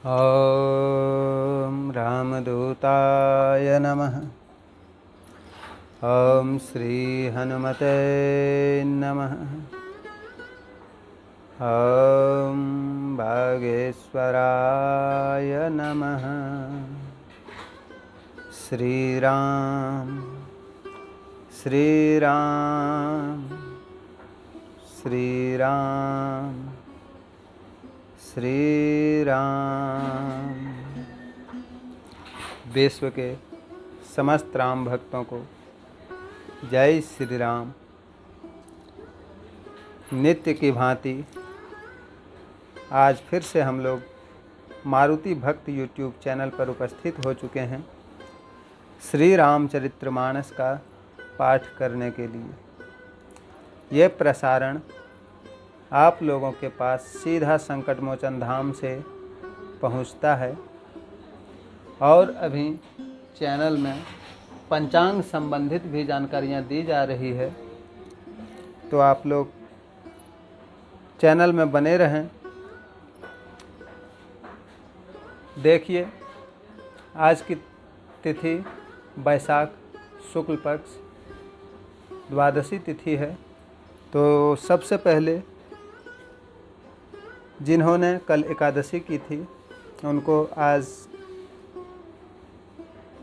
ॐ रामदूताय नमः। ॐ श्रीहनुमते नमः। ॐ बागेश्वराय नमः। श्रीराम श्रीराम श्रीराम श्री राम। विश्व के समस्त राम भक्तों को जय श्री राम। नित्य की भांति आज फिर से हम लोग मारुति भक्त यूट्यूब चैनल पर उपस्थित हो चुके हैं श्री रामचरितमानस का पाठ करने के लिए। ये प्रसारण आप लोगों के पास सीधा संकट मोचन धाम से पहुंचता है और अभी चैनल में पंचांग संबंधित भी जानकारियां दी जा रही है, तो आप लोग चैनल में बने रहें। देखिए, आज की तिथि बैसाख शुक्ल पक्ष द्वादशी तिथि है। तो सबसे पहले जिन्होंने कल एकादशी की थी उनको आज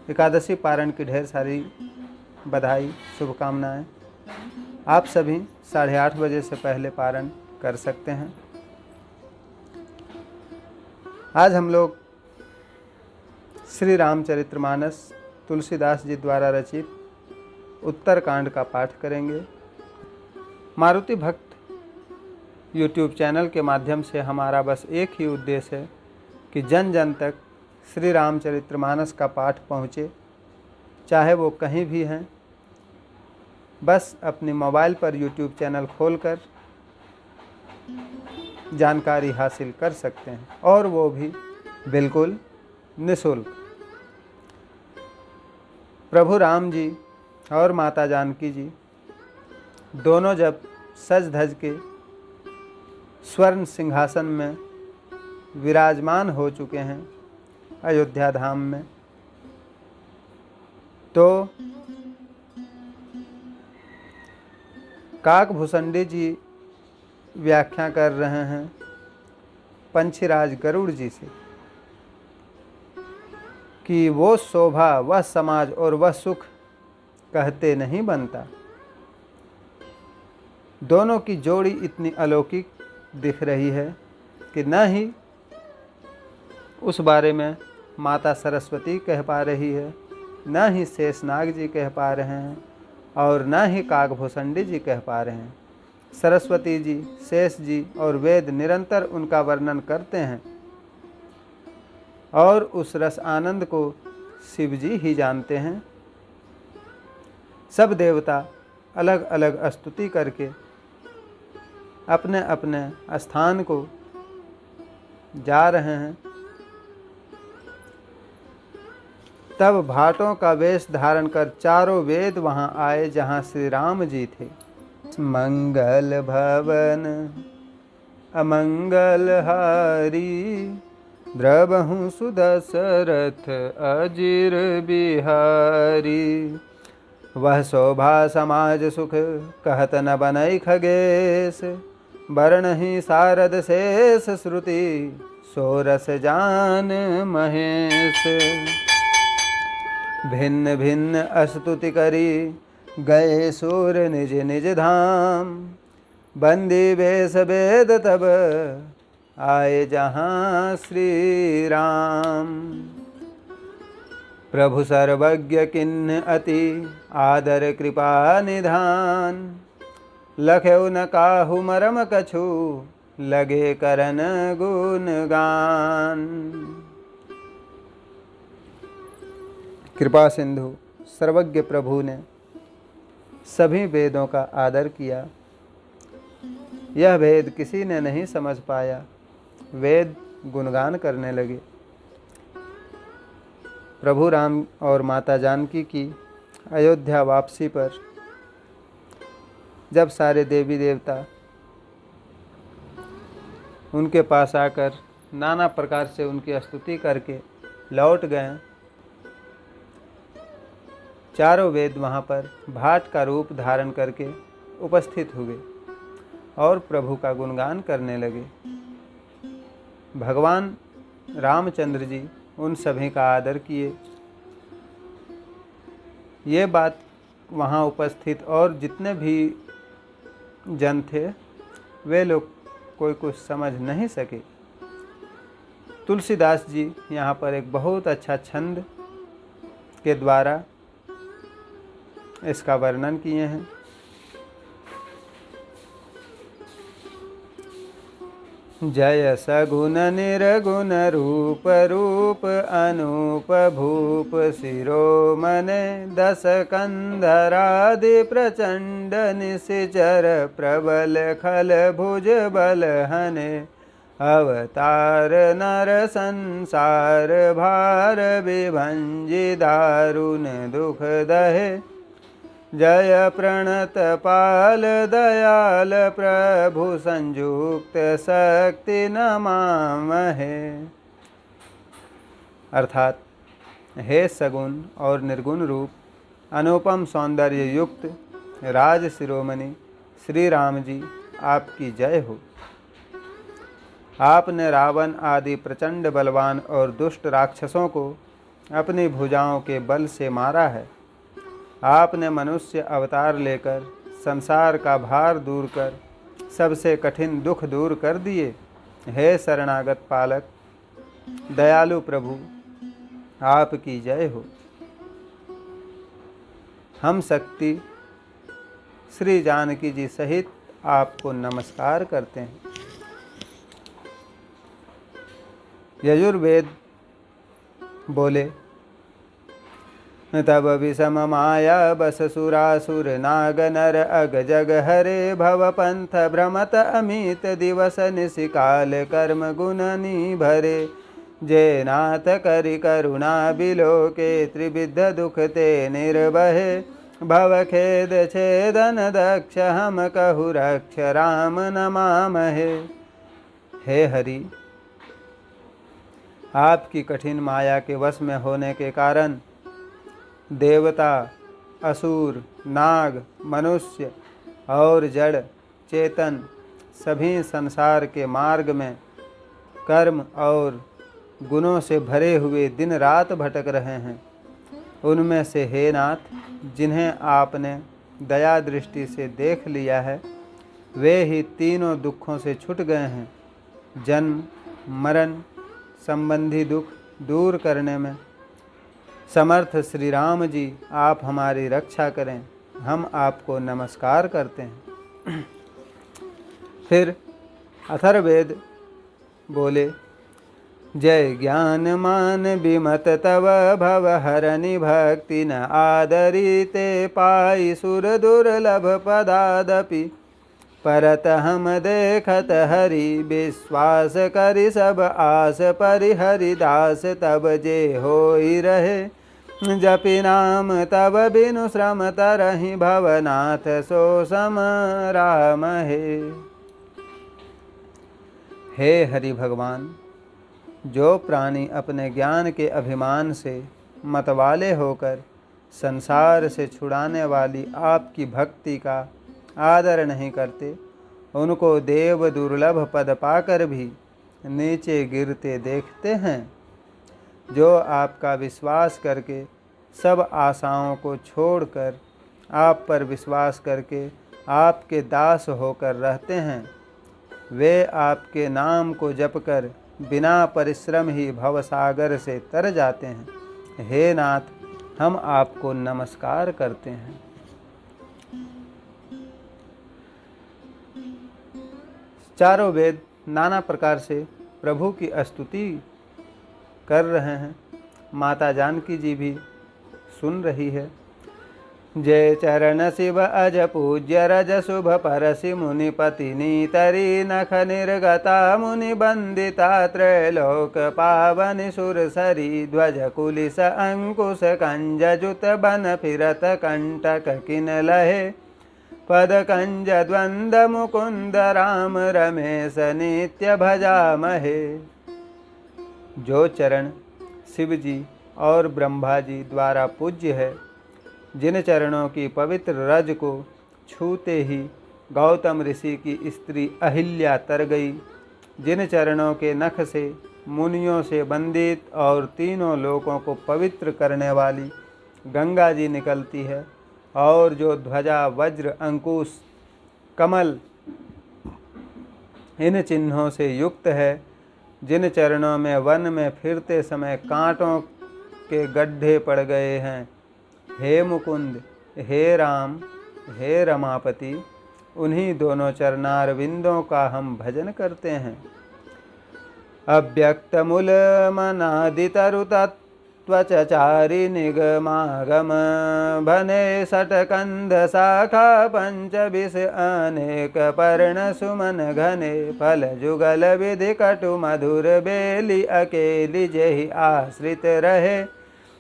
एकादशी पारण की ढेर सारी बधाई, शुभकामनाएं। आप सभी 8:30 बजे से पहले पारण कर सकते हैं। आज हम लोग श्री रामचरितमानस तुलसीदास जी द्वारा रचित उत्तरकांड का पाठ करेंगे। मारुति भक्त यूट्यूब चैनल के माध्यम से हमारा बस एक ही उद्देश्य है कि जन जन तक श्री रामचरितमानस का पाठ पहुँचे, चाहे वो कहीं भी हैं। बस अपनी मोबाइल पर यूट्यूब चैनल खोलकर जानकारी हासिल कर सकते हैं, और वो भी बिल्कुल निःशुल्क। प्रभु राम जी और माता जानकी जी दोनों जब सज धज के स्वर्ण सिंहासन में विराजमान हो चुके हैं अयोध्या धाम में, तो काकभूषणी जी व्याख्या कर रहे हैं पंछीराज गरुड़ जी से कि वो शोभा, वह समाज और वह सुख कहते नहीं बनता। दोनों की जोड़ी इतनी अलौकिक दिख रही है कि न ही उस बारे में माता सरस्वती कह पा रही है, न ही शेषनाग जी कह पा रहे हैं, और न ही काकभूषणी जी कह पा रहे हैं। सरस्वती जी, शेष जी और वेद निरंतर उनका वर्णन करते हैं, और उस रस आनंद को शिव जी ही जानते हैं। सब देवता अलग अलग स्तुति करके अपने अपने स्थान को जा रहे हैं। तब भाटों का वेश धारण कर चारों वेद वहां आए जहां श्री राम जी थे। मंगल भवन अमंगल हारी, द्रवहु सुदशरथ अजिर बिहारी। वह शोभा समाज सुख कहत न बनई खगेश, वर्ण ही शारद शेष श्रुति सोरस जान महेश। भिन्न भिन्न स्तुति करी गए सूर निज निज धाम, बंदी वेश वेद तब आए जहाँ श्री राम। प्रभु सर्वज्ञ किन्न अति आदर कृपा निधान, लख्यौ न काहू मरम कछु लगे करन गुणगान। कृपा सिंधु सर्वज्ञ प्रभु ने सभी वेदों का आदर किया। यह वेद किसी ने नहीं समझ पाया। वेद गुणगान करने लगे। प्रभु राम और माता जानकी की अयोध्या वापसी पर जब सारे देवी देवता उनके पास आकर नाना प्रकार से उनकी स्तुति करके लौट गए। चारों वेद वहाँ पर भाट का रूप धारण करके उपस्थित हुए और प्रभु का गुणगान करने लगे। भगवान रामचंद्र जी उन सभी का आदर किए। ये बात वहाँ उपस्थित और जितने भी जन थे वे लोग कोई कुछ समझ नहीं सके। तुलसीदास जी यहाँ पर एक बहुत अच्छा छंद के द्वारा इसका वर्णन किए हैं। जय सगुण निर्गुण रूप रूप अनूप भूप शिरोमणे दस कंधरादि प्रचंड निशिचर प्रबल खल भुज बल हने अवतार नर संसार भार विभंजि दारुण दुख दहे जय प्रणत पाल दयाल प्रभु संयुक्त शक्ति नमामहे। अर्थात हे सगुण और निर्गुण रूप अनुपम सौंदर्य युक्त राज शिरोमणि श्री राम जी, आपकी जय हो। आपने रावण आदि प्रचंड बलवान और दुष्ट राक्षसों को अपनी भुजाओं के बल से मारा है। आपने मनुष्य अवतार लेकर संसार का भार दूर कर सबसे कठिन दुख दूर कर दिए। हे शरणागत पालक दयालु प्रभु, आपकी जय हो। हम शक्ति श्री जानकी जी सहित आपको नमस्कार करते हैं। यजुर्वेद बोले, तब विषम माया बस सुरासुर नाग नर अग जग हरे भव पंथ भ्रमत अमित दिवस निशिकाल कर्म गुणनी भरे जय नाथ करि करुणा बिलोके त्रिविध दुख ते निर्वहे भव खेद छेदन दक्ष हम कहु रक्ष राम नमामहे। हे हरि, आपकी कठिन माया के वश में होने के कारण देवता, असुर, नाग, मनुष्य और जड़ चेतन सभी संसार के मार्ग में कर्म और गुणों से भरे हुए दिन रात भटक रहे हैं। उनमें से हे नाथ, जिन्हें आपने दया दृष्टि से देख लिया है वे ही तीनों दुखों से छूट गए हैं। जन्म मरण संबंधी दुख दूर करने में समर्थ श्री राम जी, आप हमारी रक्षा करें। हम आपको नमस्कार करते हैं। फिर अथर्ववेद बोले, जय ज्ञान मान विमत तव भव हरनि भक्ति न आदरीते पाई सुर दुर्लभ पदादपि परत हम देखत हरि विश्वास करि सब आस परिहरिदास तब जे होई रहे जपि नाम तब बिनु श्रम तरहि भवनाथ सो सम राम हे हरि भगवान, जो प्राणी अपने ज्ञान के अभिमान से मतवाले होकर संसार से छुड़ाने वाली आपकी भक्ति का आदर नहीं करते, उनको देव दुर्लभ पद पाकर भी नीचे गिरते देखते हैं। जो आपका विश्वास करके सब आशाओं को छोड़कर आप पर विश्वास करके आपके दास होकर रहते हैं, वे आपके नाम को जपकर बिना परिश्रम ही भवसागर से तर जाते हैं। हे नाथ, हम आपको नमस्कार करते हैं। चारों वेद नाना प्रकार से प्रभु की स्तुति कर रहे हैं। माता जानकी जी भी सुन रही है। जय चरण शिव अज पूज्य रज शुभ परसि मुनिपति नीतरी नख निर्गता मुनि बंदिता त्रैलोक पावनि सुरसरी ध्वज कुलिस अंकुश कंज जुत बन फिरत कंटक किन लहे पद कंज द्वंद मुकुंद राम रमेश नित्य भजामहे। जो चरण शिव जी और ब्रह्मा जी द्वारा पूज्य है, जिन चरणों की पवित्र रज को छूते ही गौतम ऋषि की स्त्री अहिल्या तर गई, जिन चरणों के नख से मुनियों से वंदित और तीनों लोकों को पवित्र करने वाली गंगा जी निकलती है, और जो ध्वजा वज्र अंकुश कमल इन चिन्हों से युक्त है, जिन चरणों में वन में फिरते समय कांटों के गड्ढे पड़ गए हैं, हे मुकुंद, हे राम, हे रमापति, उन्हीं दोनों चरणारविंदों का हम भजन करते हैं। अव्यक्तमूलमनादितरुतत्वचचारि निगमागम भने षट्कंद शाखा पंचविश अनेक पर्ण सुमन घने फल जुगल विधि कटु मधुर बेली अकेली जेहि आश्रित रहे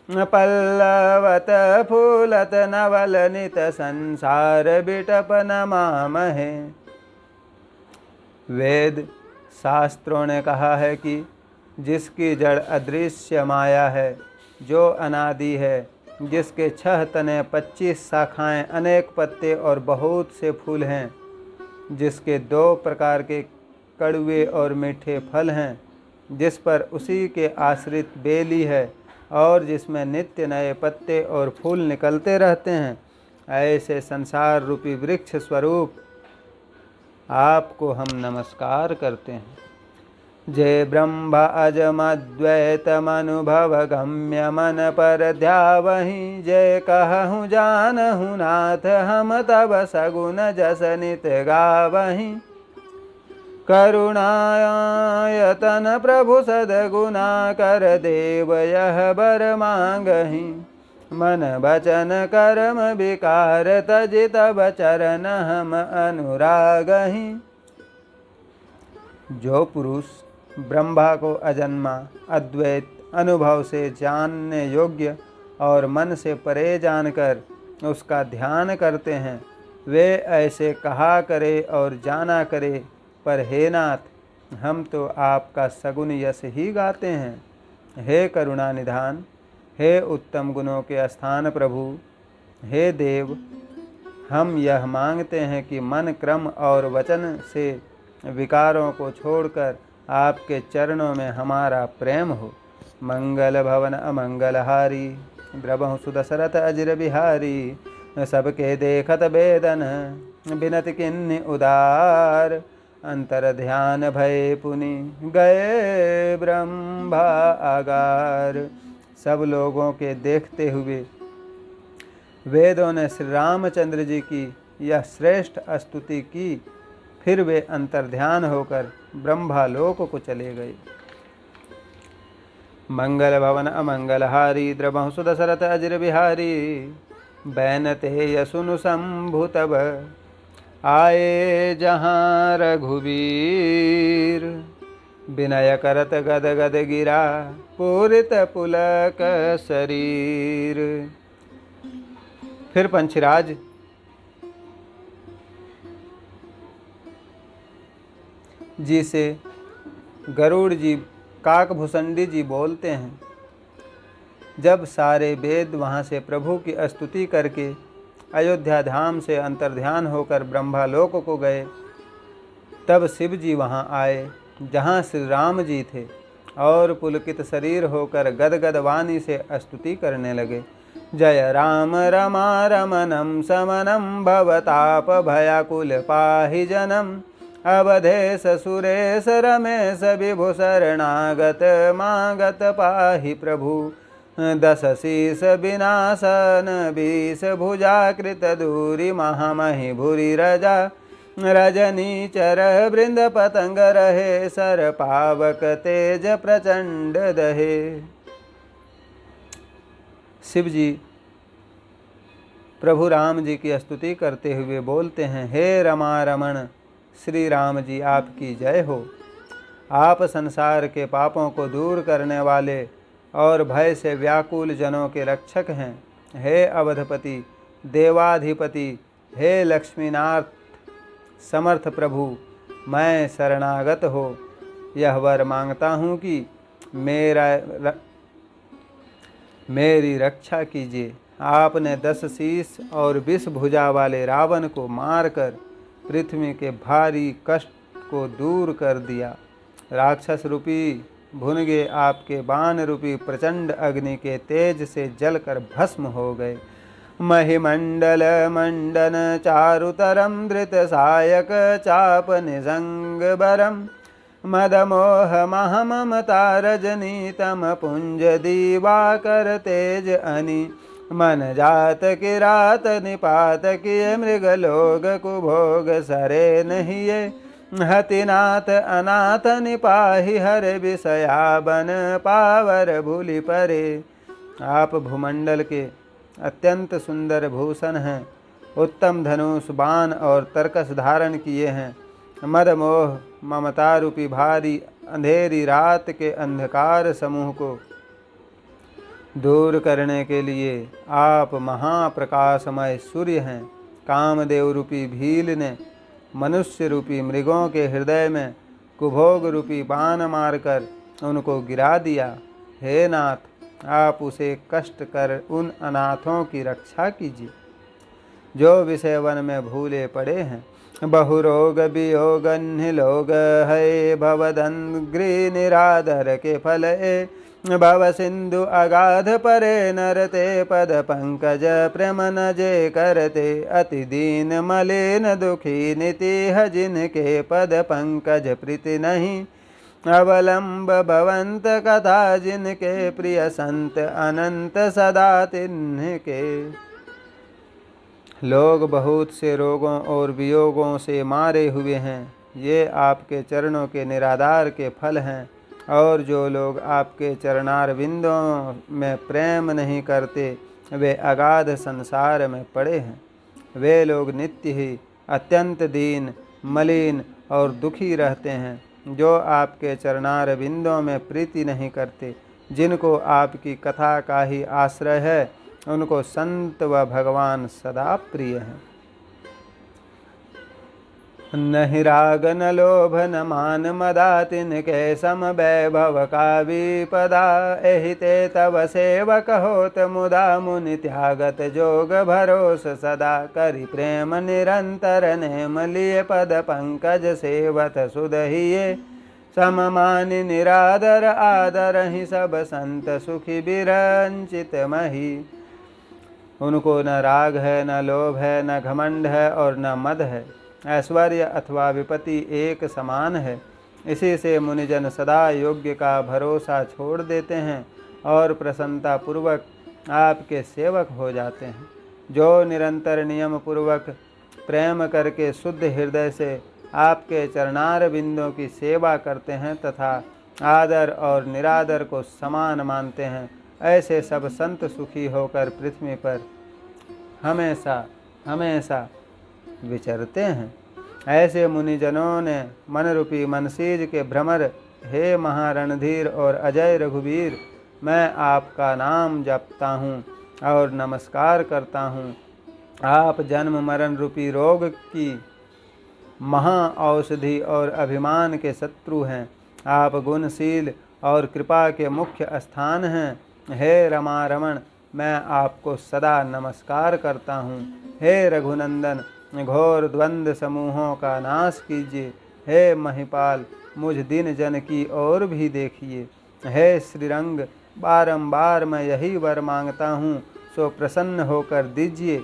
पल्लवत फूलत नवल नित संसार बिटप नमामहे। वेद शास्त्रों ने कहा है कि जिसकी जड़ अदृश्य माया है, जो अनादि है, जिसके 6 तने 25 शाखाएं अनेक पत्ते और बहुत से फूल हैं, जिसके 2 प्रकार के कड़वे और मीठे फल हैं, जिस पर उसी के आश्रित बेली है और जिसमें नित्य नए पत्ते और फूल निकलते रहते हैं, ऐसे संसार रूपी वृक्ष स्वरूप आपको हम नमस्कार करते हैं। जय ब्रह्मा अजमद्वैतमनुभव गम्य मन पर ध्यावहीं, जय कहूँ जानहु नाथ हम तब सगुन जस नित गावहीं। करुणायतन प्रभु सद्गुना कर देव यह बर मांगहि, मन वचन कर्म विकार तज तब चरण हम अनुरागहि। जो पुरुष ब्रह्मा को अजन्मा अद्वैत अनुभव से जानने योग्य और मन से परे जानकर उसका ध्यान करते हैं, वे ऐसे कहा करे और जाना करे, पर हे नाथ, हम तो आपका सगुन यश ही गाते हैं। हे करुणा निधान, हे उत्तम गुणों के स्थान प्रभु, हे देव, हम यह मांगते हैं कि मन क्रम और वचन से विकारों को छोड़कर आपके चरणों में हमारा प्रेम हो। मंगल भवन अमंगलहारी, द्रवहु सुदशरथ अजिर बिहारी, सबके देखत बेदन बिनत किन्नि उदार, अंतर ध्यान भय पुनि गए ब्रह्मा आगार। सब लोगों के देखते हुए वेदों ने श्री रामचंद्र जी की यह श्रेष्ठ स्तुति की, फिर वे अंतर्ध्यान होकर ब्रह्मालोक को चले गए। मंगल भवन अमंगलहारी, द्रवहु सुदशरथ अजिर बिहारी, बैनते यसुनु शंभु तब आए जहाँ रघुवीर, विनय करत गद गद गिरा पूरित पुलक शरीर। फिर पंचराज जी से गरुड़ जी काकभूषणी जी बोलते हैं, जब सारे वेद वहाँ से प्रभु की स्तुति करके अयोध्या धाम से अंतर्ध्यान होकर ब्रह्मालोक को गए, तब शिव जी वहाँ आए जहाँ श्री राम जी थे और पुलकित शरीर होकर गदगद वाणी से स्तुति करने लगे। जय राम रमा रमणं समनं भवताप भयाकुल पाहि जनम, अवधेश सुरेश रमेश विभु शरणागत मागत पाहि प्रभु, दश शीस विनाशन बीस भुजाकृत दूरी महामहि भूरि रजा, रजनी चर वृंद पतंग रहे सर पावक तेज प्रचंड दहे। शिव जी प्रभु राम जी की स्तुति करते हुए बोलते हैं, हे रमा रमण श्री राम जी आपकी जय हो। आप संसार के पापों को दूर करने वाले और भय से व्याकुल जनों के रक्षक हैं। हे अवधपति देवाधिपति, हे लक्ष्मीनाथ समर्थ प्रभु, मैं शरणागत हो यह वर मांगता हूँ कि मेरी रक्षा कीजिए। आपने 10 शीश और 20 भुजा वाले रावण को मारकर पृथ्वी के भारी कष्ट को दूर कर दिया। राक्षस रूपी भुनगे आपके बाण रूपी प्रचंड अग्नि के तेज से जलकर भस्म हो गए। महिमंडल मंडन चारुतरम धृत सायक चाप निजंग बरम मदमोह महममता रजनी तम पुंज दीवाकर तेज अनि मन जात किरात निपात किए मृगलोग कुभोग सरे नहिए हतिनाथ अनाथ निपाहि हर विषया बन पावर भूलि परे। आप भूमंडल के अत्यंत सुंदर भूषण हैं, उत्तम धनुष बाण और तरकस धारण किए हैं। मद मोह ममता रूपी भारी अंधेरी रात के अंधकार समूह को दूर करने के लिए आप महाप्रकाशमय सूर्य हैं। कामदेव रूपी भील ने मनुष्य रूपी मृगों के हृदय में कुभोग रूपी बाण मारकर उनको गिरा दिया। हे नाथ, आप उसे कष्ट कर उन अनाथों की रक्षा कीजिए जो विषय वन में भूले पड़े हैं। बहुरोग वियोग लोग है भवदंग्री निरादर के फल भव सिंधु अगाध परे नरते पद पंकज प्रेम न जे करते अति दीन मलिन दुखी नितिह जिनके पद पंकज प्रीति नहीं अवलंब भवंत कथा जिनके प्रिय संत अनंत सदा तिन्के। लोग बहुत से रोगों और वियोगों से मारे हुए हैं, ये आपके चरणों के निराधार के फल हैं। और जो लोग आपके चरणार बिंदों में प्रेम नहीं करते वे अगाध संसार में पड़े हैं। वे लोग नित्य ही अत्यंत दीन मलिन और दुखी रहते हैं। जो आपके चरणार बिंदों में प्रीति नहीं करते, जिनको आपकी कथा का ही आश्रय है, उनको संत व भगवान सदा प्रिय हैं। नहीं राग न लोभ न मान मदा तिनके सम वैभव का विपदा एहि ते तव सेवक होत मुदा मुनि त्यागत जोग भरोस सदा करि प्रेम निरंतर नेम लिए पद पंकज सेवत सुदहिये सम मानि निरादर आदर ही सब संत सुखी विरंचित मही। उनको न राग है, न लोभ है, न घमंड है और न मद है। ऐश्वर्य अथवा विपत्ति एक समान है। इसी से मुनिजन सदा योग्य का भरोसा छोड़ देते हैं और प्रसन्नता पूर्वक आपके सेवक हो जाते हैं। जो निरंतर नियम पूर्वक प्रेम करके शुद्ध हृदय से आपके चरणार बिंदों की सेवा करते हैं तथा आदर और निरादर को समान मानते हैं, ऐसे सब संत सुखी होकर पृथ्वी पर हमेशा हमेशा विचरते हैं। ऐसे मुनिजनों ने मन रूपी मनसीज के भ्रमर, हे महारणधीर और अजय रघुवीर, मैं आपका नाम जपता हूँ और नमस्कार करता हूँ। आप जन्म मरण रूपी रोग की महा औषधि और अभिमान के शत्रु हैं। आप गुणशील और कृपा के मुख्य स्थान हैं। हे रमा रमण, मैं आपको सदा नमस्कार करता हूँ। हे रघुनंदन, घोर द्वंद्व समूहों का नाश कीजिए। हे महिपाल, मुझ दिन जन की ओर भी देखिए। हे श्रीरंग, बारंबार मैं यही वर मांगता हूँ, सो प्रसन्न होकर दीजिए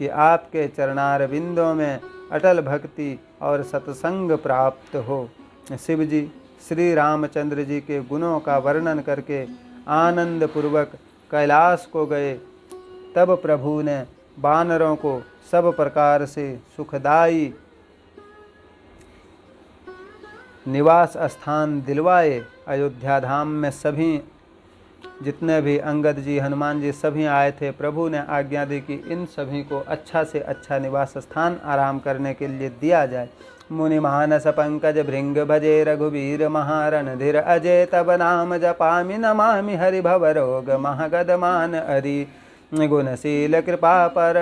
कि आपके चरणार बिंदों में अटल भक्ति और सत्संग प्राप्त हो। शिव जी श्री रामचंद्र जी के गुणों का वर्णन करके आनंद पूर्वक कैलाश को गए। तब प्रभु ने वानरों को सब प्रकार से सुखदायी निवास स्थान दिलवाए। अयोध्या धाम में सभी जितने भी अंगद जी, हनुमान जी सभी आए थे, प्रभु ने आज्ञा दी कि इन सभी को अच्छा से अच्छा निवास स्थान आराम करने के लिए दिया जाए। मुनि मानस पंकज भृंग भजे रघुवीर महारणधीर अजय तब नाम जपामि नमामि हरि भव रोग महगद मान हरि गुणशील कृपा पर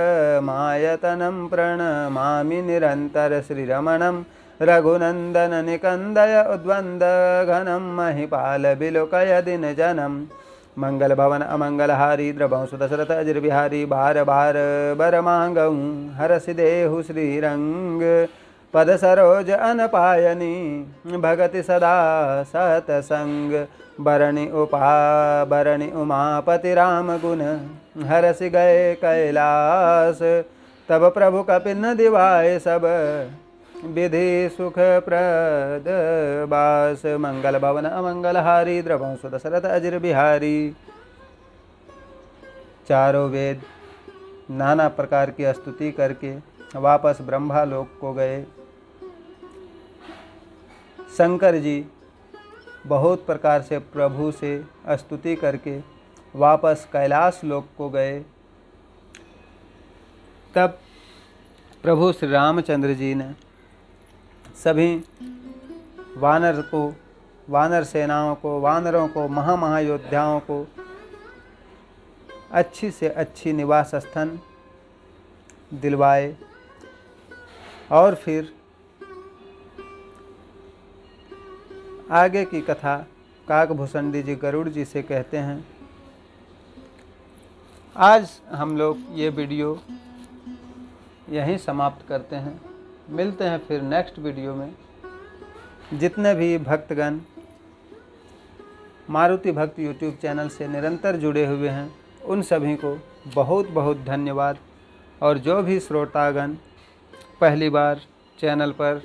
मायतनम प्रणमामि निरंतर श्रीरमणम रघुनंदन निकंदय उद्वंद घनम महिपाल बिलोकय दिन जनम मंगल भवन अमंगलहारी द्रवंश दशरथ अजिर बिहारी बार बार बर मांगऊँ हरसि देहु श्रीरंग पद सरोज अनपायनी भगति सदा सतसंग बरणी उमापति राम गुण हरसि गए कैलास तब प्रभु कपिल न दिवाए सब विधि सुख प्रद बास मंगल भवन अमंगलहारी द्रवंश दशरथ अजिर बिहारी। चारों वेद नाना प्रकार की स्तुति करके वापस ब्रह्मा लोक को गए। शंकर जी बहुत प्रकार से प्रभु से स्तुति करके वापस कैलाश लोक को गए। तब प्रभु श्री रामचंद्र जी ने सभी वानर सेनाओं को, वानरों को, महायोद्धाओं को अच्छी से अच्छी निवास स्थान दिलवाए और फिर आगे की कथा काकभूषणी जी गरुड़ जी से कहते हैं। आज हम लोग ये वीडियो यहीं समाप्त करते हैं। मिलते हैं फिर नेक्स्ट वीडियो में। जितने भी भक्तगण मारुति भक्त यूट्यूब चैनल से निरंतर जुड़े हुए हैं उन सभी को बहुत बहुत धन्यवाद, और जो भी श्रोतागण पहली बार चैनल पर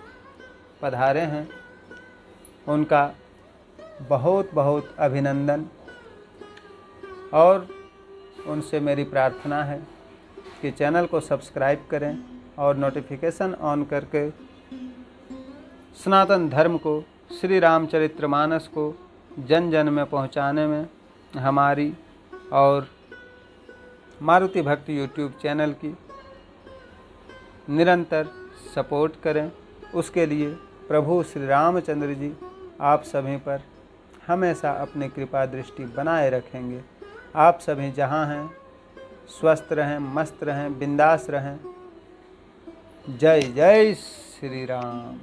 पधारे हैं उनका बहुत बहुत अभिनंदन, और उनसे मेरी प्रार्थना है कि चैनल को सब्सक्राइब करें और नोटिफिकेशन ऑन करके सनातन धर्म को, श्री रामचरितमानस को जन जन में पहुंचाने में हमारी और मारुति भक्त यूट्यूब चैनल की निरंतर सपोर्ट करें। उसके लिए प्रभु श्री रामचंद्र जी आप सभी पर हमेशा अपनी कृपा दृष्टि बनाए रखेंगे। आप सभी जहाँ हैं स्वस्थ रहें, मस्त रहें, बिंदास रहें। जय जय श्री राम।